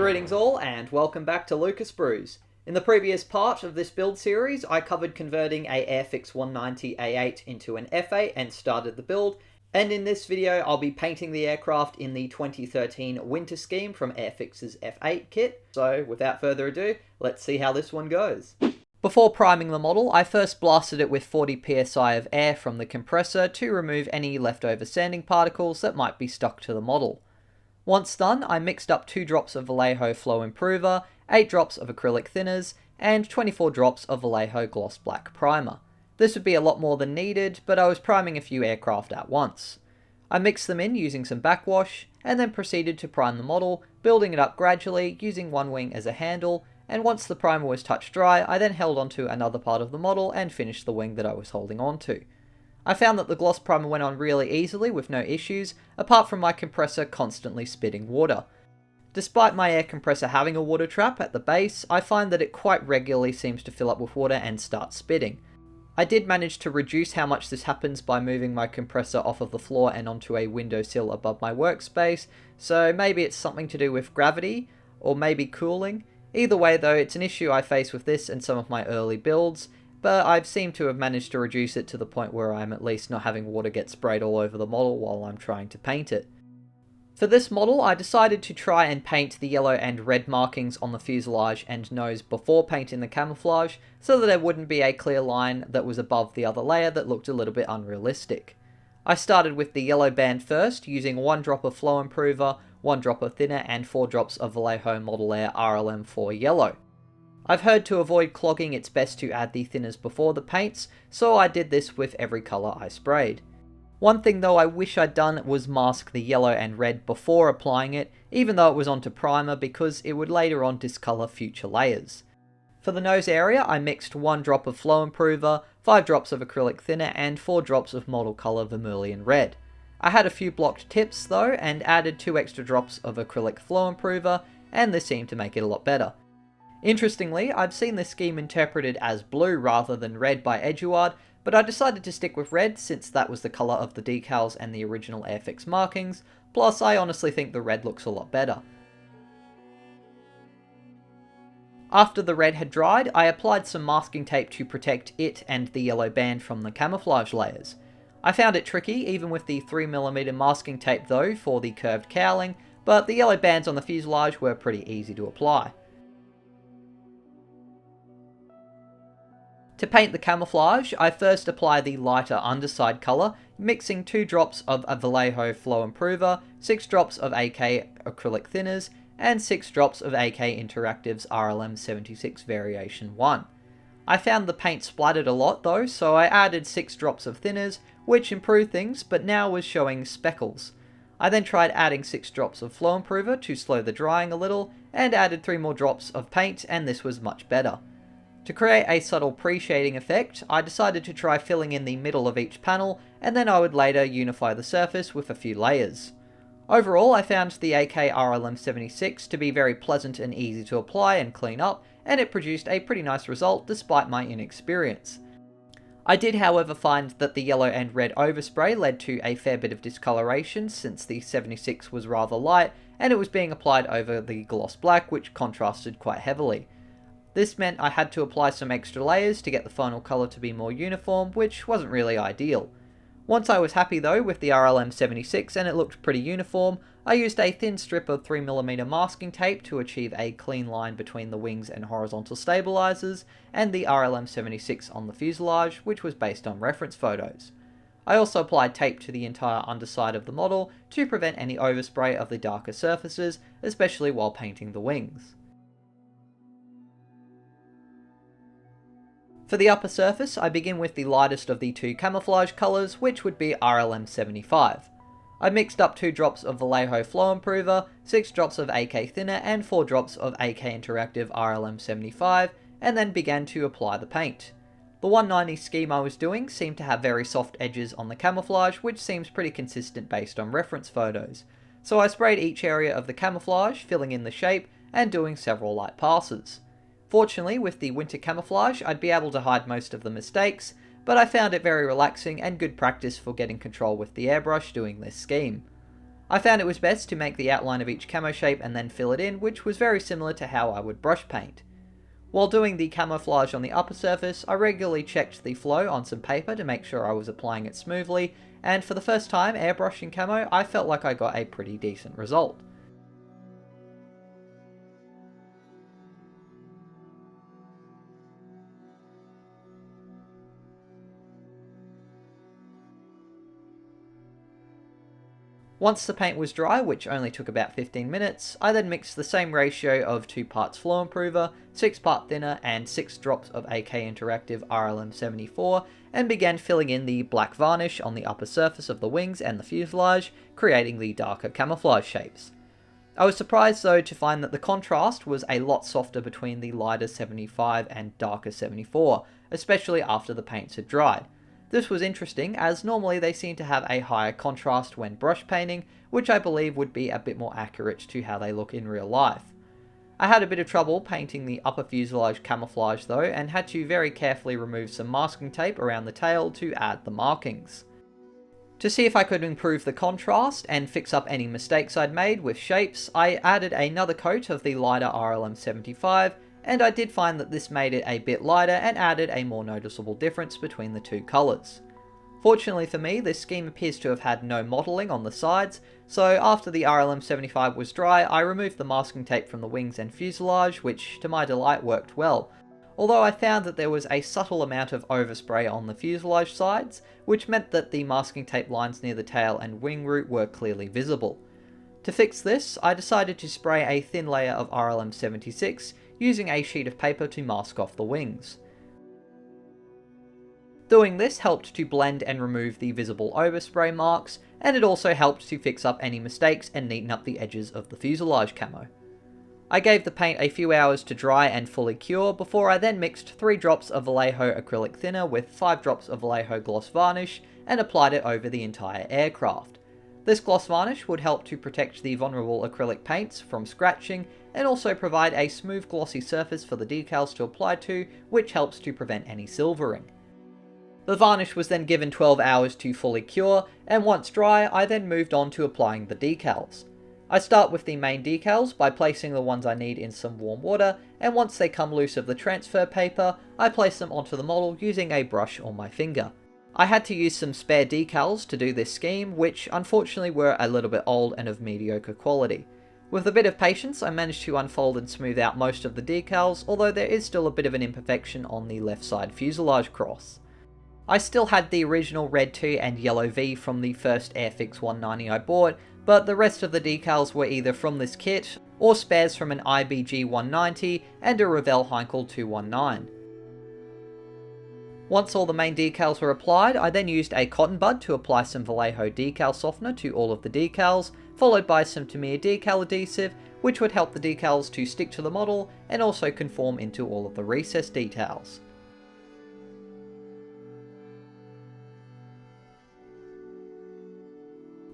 Greetings all and welcome back to Lucas Brews. In the previous part of this build series I covered converting a Airfix Fw190 A8 into an F8 and started the build, and in this video I'll be painting the aircraft in the 2013 winter scheme from Airfix's F8 kit. So without further ado, let's see how this one goes. Before priming the model, I first blasted it with 40 psi of air from the compressor to remove any leftover sanding particles that might be stuck to the model. Once done, I mixed up 2 drops of Vallejo Flow Improver, 8 drops of acrylic thinners, and 24 drops of Vallejo Gloss Black Primer. This would be a lot more than needed, but I was priming a few aircraft at once. I mixed them in using some backwash, and then proceeded to prime the model, building it up gradually using one wing as a handle, and once the primer was touch dry, I then held onto another part of the model and finished the wing that I was holding onto. I found that the gloss primer went on really easily with no issues, apart from my compressor constantly spitting water. Despite my air compressor having a water trap at the base, I find that it quite regularly seems to fill up with water and start spitting. I did manage to reduce how much this happens by moving my compressor off of the floor and onto a windowsill above my workspace, so maybe it's something to do with gravity, or maybe cooling. Either way though, it's an issue I face with this and some of my early builds, but I've seemed to have managed to reduce it to the point where I'm at least not having water get sprayed all over the model while I'm trying to paint it. For this model, I decided to try and paint the yellow and red markings on the fuselage and nose before painting the camouflage, so that there wouldn't be a clear line that was above the other layer that looked a little bit unrealistic. I started with the yellow band first, using 1 drop of Flow Improver, 1 drop of thinner, and 4 drops of Vallejo Model Air RLM4 Yellow. I've heard to avoid clogging it's best to add the thinners before the paints, so I did this with every colour I sprayed. One thing though I wish I'd done was mask the yellow and red before applying it, even though it was onto primer, because it would later on discolour future layers. For the nose area, I mixed 1 drop of Flow Improver, 5 drops of acrylic thinner, and 4 drops of model colour Vermilion Red. I had a few blocked tips though, and added 2 extra drops of acrylic Flow Improver, and this seemed to make it a lot better. Interestingly, I've seen this scheme interpreted as blue rather than red by Eduard, but I decided to stick with red since that was the colour of the decals and the original Airfix markings, plus I honestly think the red looks a lot better. After the red had dried, I applied some masking tape to protect it and the yellow band from the camouflage layers. I found it tricky even with the 3mm masking tape though for the curved cowling, but the yellow bands on the fuselage were pretty easy to apply. To paint the camouflage, I first apply the lighter underside colour, mixing 2 drops of a Vallejo Flow Improver, 6 drops of AK acrylic thinners, and 6 drops of AK Interactive's RLM76 Variation 1. I found the paint splattered a lot though, so I added 6 drops of thinners, which improved things, but now was showing speckles. I then tried adding 6 drops of Flow Improver to slow the drying a little, and added 3 more drops of paint, and this was much better. To create a subtle pre-shading effect, I decided to try filling in the middle of each panel, and then I would later unify the surface with a few layers. Overall, I found the AK RLM76 to be very pleasant and easy to apply and clean up, and it produced a pretty nice result despite my inexperience. I did however find that the yellow and red overspray led to a fair bit of discoloration since the 76 was rather light, and it was being applied over the gloss black, which contrasted quite heavily. This meant I had to apply some extra layers to get the final colour to be more uniform, which wasn't really ideal. Once I was happy though with the RLM76 and it looked pretty uniform, I used a thin strip of 3mm masking tape to achieve a clean line between the wings and horizontal stabilisers, and the RLM76 on the fuselage, which was based on reference photos. I also applied tape to the entire underside of the model to prevent any overspray of the darker surfaces, especially while painting the wings. For the upper surface, I begin with the lightest of the 2 camouflage colours, which would be RLM75. I mixed up 2 drops of Vallejo Flow Improver, 6 drops of AK Thinner, and 4 drops of AK Interactive RLM75, and then began to apply the paint. The 190 scheme I was doing seemed to have very soft edges on the camouflage, which seems pretty consistent based on reference photos. So I sprayed each area of the camouflage, filling in the shape, and doing several light passes. Fortunately, with the winter camouflage, I'd be able to hide most of the mistakes, but I found it very relaxing and good practice for getting control with the airbrush doing this scheme. I found it was best to make the outline of each camo shape and then fill it in, which was very similar to how I would brush paint. While doing the camouflage on the upper surface, I regularly checked the flow on some paper to make sure I was applying it smoothly, and for the first time airbrushing camo, I felt like I got a pretty decent result. Once the paint was dry, which only took about 15 minutes, I then mixed the same ratio of 2 parts flow improver, 6 part thinner, and 6 drops of AK Interactive RLM74, and began filling in the black varnish on the upper surface of the wings and the fuselage, creating the darker camouflage shapes. I was surprised though to find that the contrast was a lot softer between the lighter 75 and darker 74, especially after the paints had dried. This was interesting, as normally they seem to have a higher contrast when brush painting, which I believe would be a bit more accurate to how they look in real life. I had a bit of trouble painting the upper fuselage camouflage though, and had to very carefully remove some masking tape around the tail to add the markings. To see if I could improve the contrast and fix up any mistakes I'd made with shapes, I added another coat of the lighter RLM75, and I did find that this made it a bit lighter and added a more noticeable difference between the two colours. Fortunately for me, this scheme appears to have had no modelling on the sides, so after the RLM75 was dry, I removed the masking tape from the wings and fuselage, which to my delight worked well, although I found that there was a subtle amount of overspray on the fuselage sides, which meant that the masking tape lines near the tail and wing root were clearly visible. To fix this, I decided to spray a thin layer of RLM76, using a sheet of paper to mask off the wings. Doing this helped to blend and remove the visible overspray marks, and it also helped to fix up any mistakes and neaten up the edges of the fuselage camo. I gave the paint a few hours to dry and fully cure before I then mixed 3 drops of Vallejo acrylic thinner with 5 drops of Vallejo gloss varnish and applied it over the entire aircraft. This gloss varnish would help to protect the vulnerable acrylic paints from scratching and also provide a smooth glossy surface for the decals to apply to, which helps to prevent any silvering. The varnish was then given 12 hours to fully cure, and once dry I then moved on to applying the decals. I start with the main decals by placing the ones I need in some warm water, and once they come loose of the transfer paper, I place them onto the model using a brush or my finger. I had to use some spare decals to do this scheme, which unfortunately were a little bit old and of mediocre quality. With a bit of patience, I managed to unfold and smooth out most of the decals, although there is still a bit of an imperfection on the left side fuselage cross. I still had the original red 2 and yellow V from the first Airfix Fw190 I bought, but the rest of the decals were either from this kit, or spares from an IBG 190 and a Revell Heinkel 219. Once all the main decals were applied, I then used a cotton bud to apply some Vallejo decal softener to all of the decals, followed by some Tamiya decal adhesive, which would help the decals to stick to the model and also conform into all of the recessed details.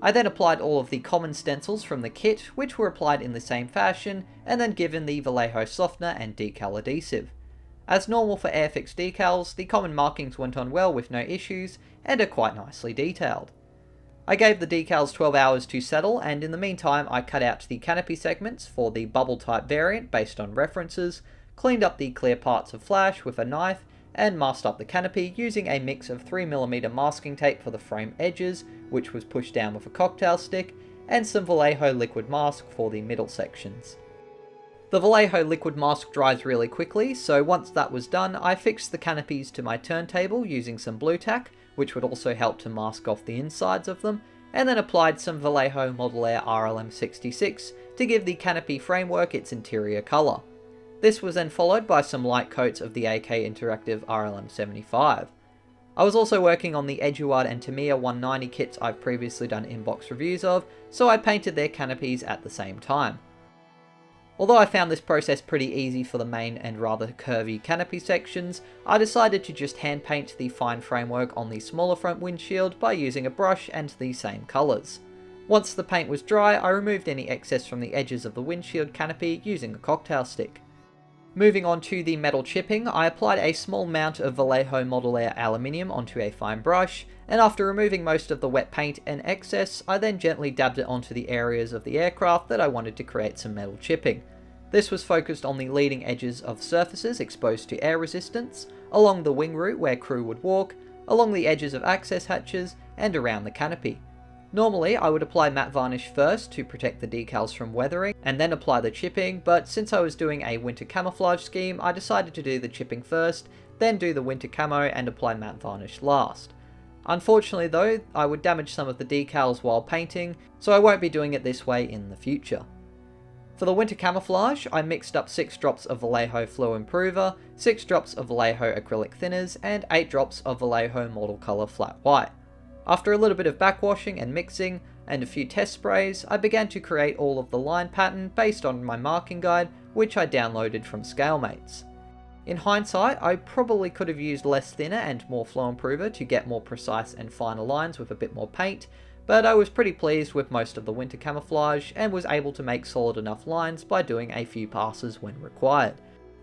I then applied all of the common stencils from the kit, which were applied in the same fashion, and then given the Vallejo softener and decal adhesive. As normal for Airfix decals, the common markings went on well with no issues, and are quite nicely detailed. I gave the decals 12 hours to settle, and in the meantime I cut out the canopy segments for the bubble type variant based on references, cleaned up the clear parts of flash with a knife, and masked up the canopy using a mix of 3mm masking tape for the frame edges, which was pushed down with a cocktail stick, and some Vallejo liquid mask for the middle sections. The Vallejo liquid mask dries really quickly, so once that was done, I fixed the canopies to my turntable using some blue tack, which would also help to mask off the insides of them, and then applied some Vallejo Model Air RLM66 to give the canopy framework its interior colour. This was then followed by some light coats of the AK Interactive RLM75. I was also working on the Eduard and Tamiya 190 kits I've previously done inbox reviews of, so I painted their canopies at the same time. Although I found this process pretty easy for the main and rather curvy canopy sections, I decided to just hand paint the fine framework on the smaller front windshield by using a brush and the same colours. Once the paint was dry, I removed any excess from the edges of the windshield canopy using a cocktail stick. Moving on to the metal chipping, I applied a small amount of Vallejo Model Air aluminium onto a fine brush, and after removing most of the wet paint and excess, I then gently dabbed it onto the areas of the aircraft that I wanted to create some metal chipping. This was focused on the leading edges of surfaces exposed to air resistance, along the wing route where crew would walk, along the edges of access hatches, and around the canopy. Normally, I would apply matte varnish first to protect the decals from weathering, and then apply the chipping, but since I was doing a winter camouflage scheme, I decided to do the chipping first, then do the winter camo and apply matte varnish last. Unfortunately though, I would damage some of the decals while painting, so I won't be doing it this way in the future. For the winter camouflage, I mixed up 6 drops of Vallejo Flow Improver, 6 drops of Vallejo acrylic thinners, and 8 drops of Vallejo Mortal Color Flat White. After a little bit of backwashing and mixing, and a few test sprays, I began to create all of the line pattern based on my marking guide, which I downloaded from ScaleMates. In hindsight, I probably could have used less thinner and more flow improver to get more precise and finer lines with a bit more paint, but I was pretty pleased with most of the winter camouflage and was able to make solid enough lines by doing a few passes when required.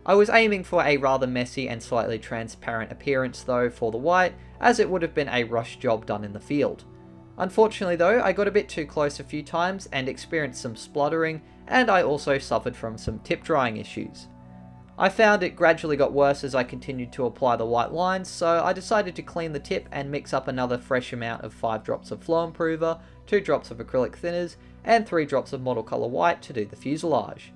I was aiming for a rather messy and slightly transparent appearance though for the white, as it would have been a rush job done in the field. Unfortunately though, I got a bit too close a few times and experienced some spluttering, and I also suffered from some tip drying issues. I found it gradually got worse as I continued to apply the white lines, so I decided to clean the tip and mix up another fresh amount of 5 drops of flow improver, 2 drops of acrylic thinners, and 3 drops of Model Color White to do the fuselage.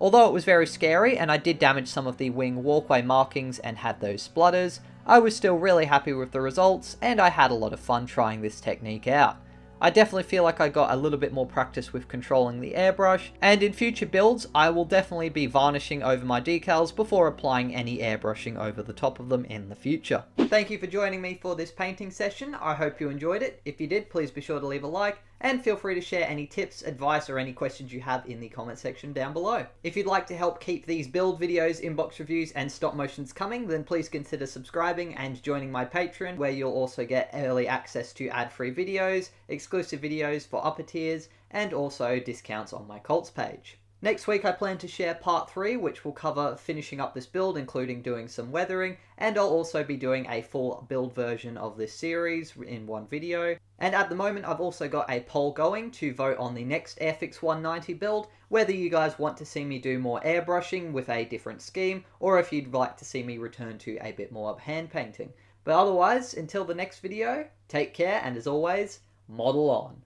Although it was very scary and I did damage some of the wing walkway markings and had those splutters, I was still really happy with the results and I had a lot of fun trying this technique out. I definitely feel like I got a little bit more practice with controlling the airbrush, and in future builds I will definitely be varnishing over my decals before applying any airbrushing over the top of them in the future. Thank you for joining me for this painting session. I hope you enjoyed it. If you did, please be sure to leave a like, and feel free to share any tips, advice, or any questions you have in the comment section down below. If you'd like to help keep these build videos, inbox reviews, and stop motions coming, then please consider subscribing and joining my Patreon, where you'll also get early access to ad-free videos, exclusive videos for upper tiers, and also discounts on my cults page. Next week I plan to share part 3, which will cover finishing up this build, including doing some weathering, and I'll also be doing a full build version of this series in one video. And at the moment I've also got a poll going to vote on the next Airfix Fw190 build, whether you guys want to see me do more airbrushing with a different scheme, or if you'd like to see me return to a bit more of hand painting. But otherwise, until the next video, take care, and as always, model on.